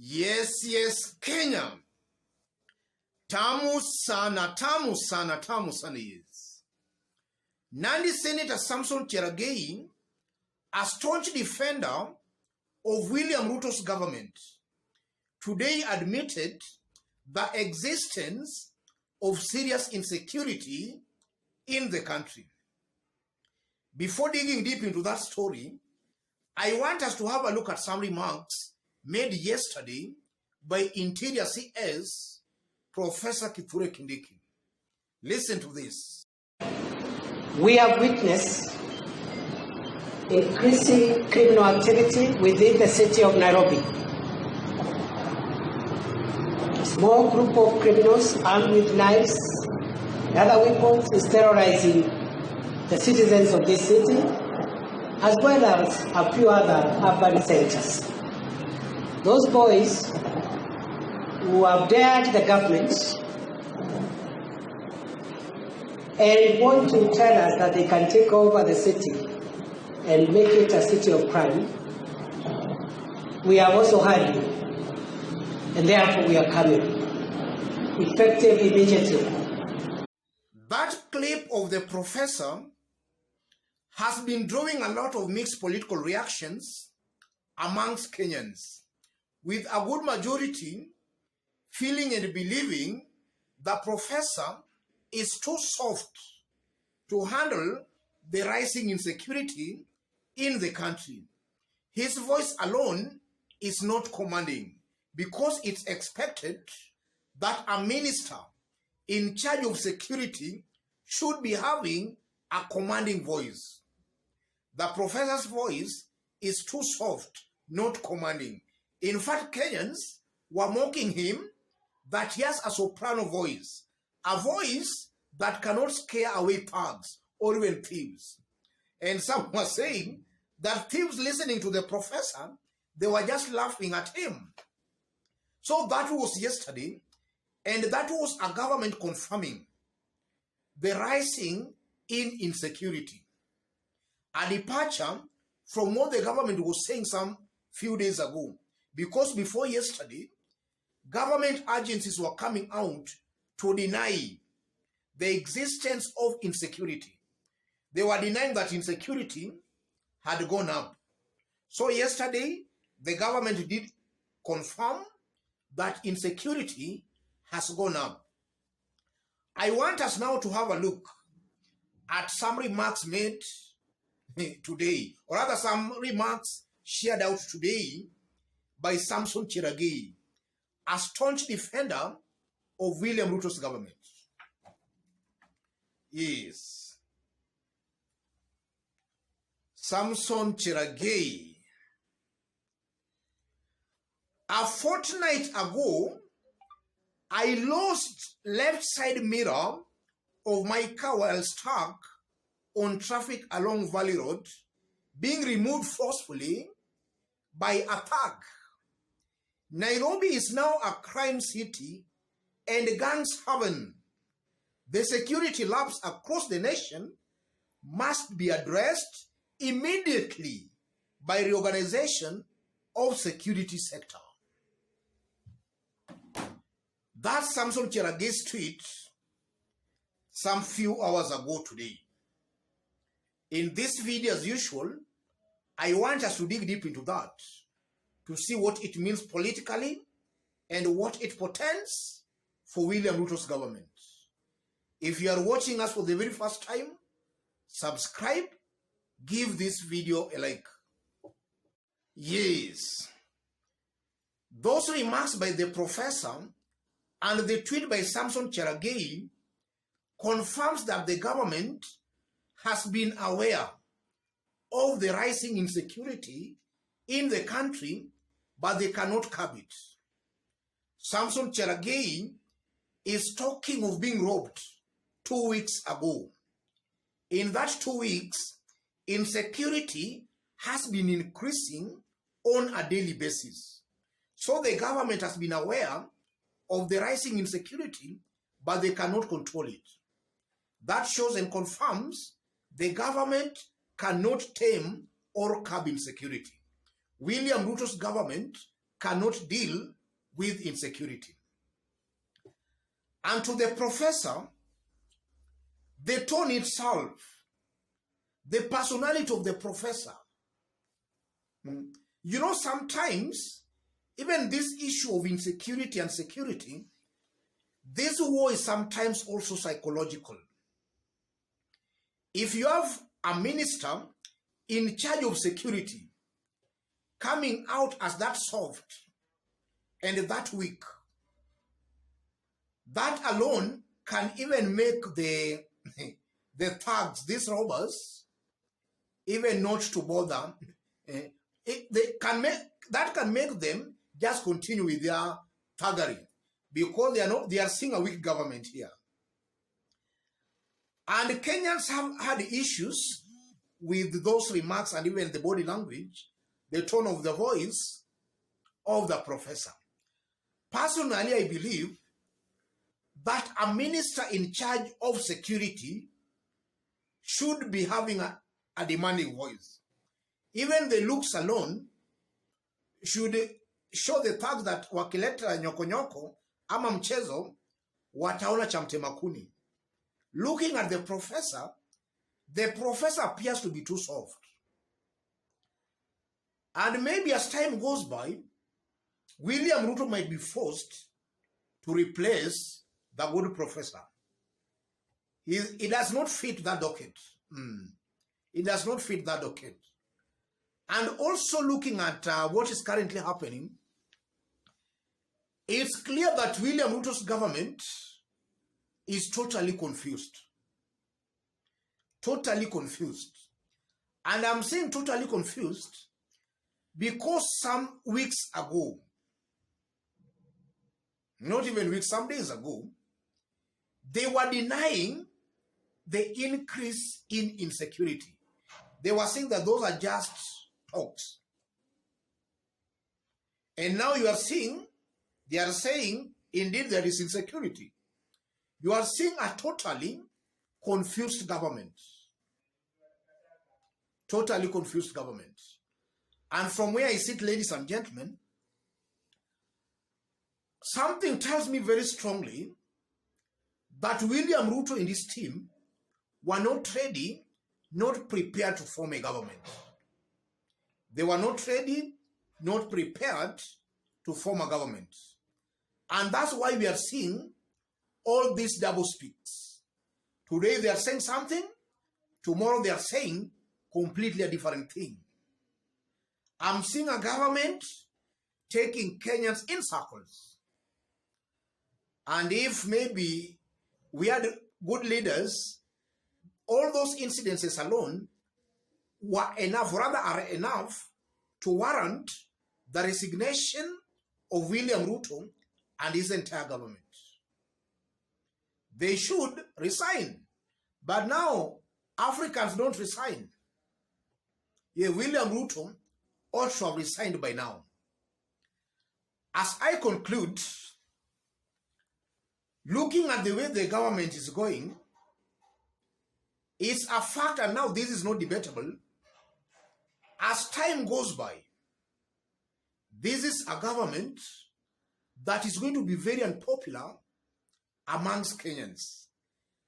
Yes, Kenya. Tamu sana, tamu sana, tamu sana, yes. Nandi Senator Samson Cheragei, a staunch defender of William Ruto's government, today admitted the existence of serious insecurity in the country. Before digging deep into that story, I want us to have a look at some remarks made yesterday by Interior CS Professor Kithure Kindiki. Listen to this. We have witnessed increasing criminal activity within the city of Nairobi. A small group of criminals armed with knives and other weapons is terrorizing the citizens of this city, as well as a few other urban centers. Those boys who have dared the government and want to tell us that they can take over the city and make it a city of crime, we are also hiding, and therefore we are coming, effective immediately. That clip of the professor has been drawing a lot of mixed political reactions amongst Kenyans, with a good majority feeling and believing the professor is too soft to handle the rising insecurity in the country. His voice alone is not commanding, because it's expected that a minister in charge of security should be having a commanding voice. The professor's voice is too soft, not commanding. In fact, Kenyans were mocking him that he has a soprano voice, a voice that cannot scare away thugs or even thieves. And some were saying that thieves listening to the professor, they were just laughing at him. So that was yesterday, and that was a government confirming the rising in insecurity. A departure from what the government was saying some few days ago, because before yesterday, government agencies were coming out to deny the existence of insecurity. They were denying that insecurity had gone up. So yesterday, the government did confirm that insecurity has gone up. I want us now to have a look at some remarks made today, or rather some remarks shared out today by Samson Cheragei, a staunch defender of William Ruto's government. Yes. Samson Cheragei. A fortnight ago, I lost left side mirror of my car while stuck on traffic along Valley Road, being removed forcefully by a thug. Nairobi is now a crime city and gangs haven. The security lapse across the nation must be addressed immediately by reorganization of security sector. That's Samson Cheragei's tweet some few hours ago today. In this video, as usual, I want us to dig deep into that to see what it means politically and what it portends for William Ruto's government. If you are watching us for the very first time, subscribe, give this video a like. Yes, those remarks by the professor and the tweet by Samson Cheragei confirms that the government has been aware of the rising insecurity in the country, but they cannot curb it. Samson Cheragei is talking of being robbed 2 weeks ago. In that 2 weeks, insecurity has been increasing on a daily basis. So the government has been aware of the rising insecurity, but they cannot control it. That shows and confirms the government cannot tame or curb insecurity. William Ruto's government cannot deal with insecurity. And to the professor, the tone itself, the personality of the professor. You know, sometimes, even this issue of insecurity and security, this war is sometimes also psychological. If you have a minister in charge of security coming out as that soft and that weak, that alone can even make the thugs, these robbers, even not to bother. That can make them just continue with their thuggery, because they are seeing a weak government here. And Kenyans have had issues with those remarks and even the body language, the tone of the voice of the professor. Personally, I believe that a minister in charge of security should be having a demanding voice. Even the looks alone should show the thugs that wakileta nyokonyoko ama mchezo wataona cha mtema kuni. Looking at the professor appears to be too soft. And maybe as time goes by, William Ruto might be forced to replace the good professor. It does not fit that docket. It does not fit that docket. And also looking at what is currently happening, it's clear that William Ruto's government is totally confused. Totally confused. And I'm saying totally confused because some weeks ago, not even weeks, some days ago, they were denying the increase in insecurity. They were saying that those are just talks. And now you are seeing, they are saying, indeed there is insecurity. You are seeing a totally confused government. Totally confused government. And from where I sit, ladies and gentlemen, something tells me very strongly that William Ruto and his team were not ready, not prepared to form a government. They were not ready, not prepared to form a government. And that's why we are seeing all these double speaks. Today they are saying something, tomorrow they are saying completely a different thing. I'm seeing a government taking Kenyans in circles. And if maybe we had good leaders, all those incidences alone were enough, rather are enough to warrant the resignation of William Ruto and his entire government. They should resign. But now, Africans don't resign. Yeah, William Ruto ought to have resigned by now. As I conclude, looking at the way the government is going, it's a fact, and now this is not debatable. As time goes by, this is a government that is going to be very unpopular amongst Kenyans.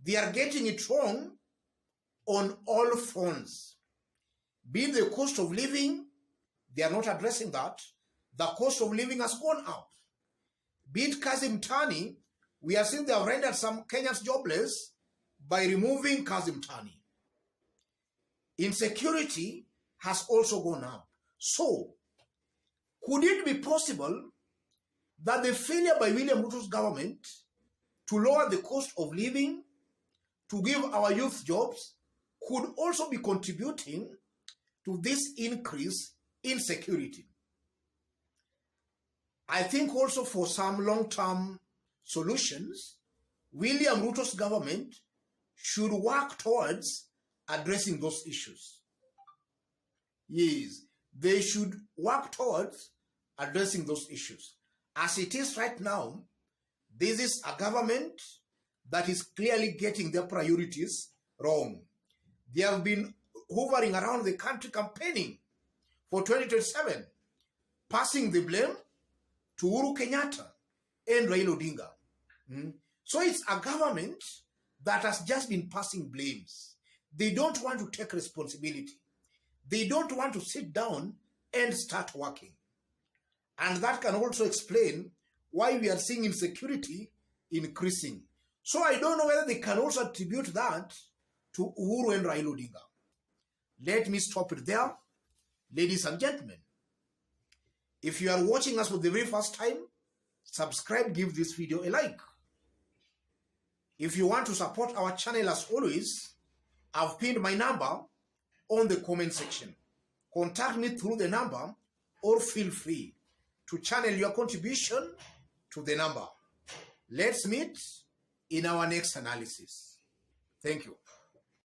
They are getting it wrong on all fronts. Be it the cost of living, they are not addressing that. The cost of living has gone up. Be it Kazi Mtani, we are seeing they have rendered some Kenyans jobless by removing Kazi Mtani. Insecurity has also gone up. So, could it be possible that the failure by William Ruto's government to lower the cost of living, to give our youth jobs, could also be contributing to this increase in security? I think also for some long-term solutions, William Ruto's government should work towards addressing those issues. Yes, they should work towards addressing those issues. As it is right now, this is a government that is clearly getting their priorities wrong. They have been hovering around the country campaigning for 2027, passing the blame to Uhuru Kenyatta and Raila Odinga. So it's a government that has just been passing blames. They don't want to take responsibility. They don't want to sit down and start working. And that can also explain why we are seeing insecurity increasing. So I don't know whether they can also attribute that to Uhuru and Raila Odinga. Let me stop it there, ladies and gentlemen. If you are watching us for the very first time, subscribe, give this video a like. If you want to support our channel as always, I've pinned my number on the comment section. Contact me through the number or feel free to channel your contribution to the number. Let's meet in our next analysis. Thank you.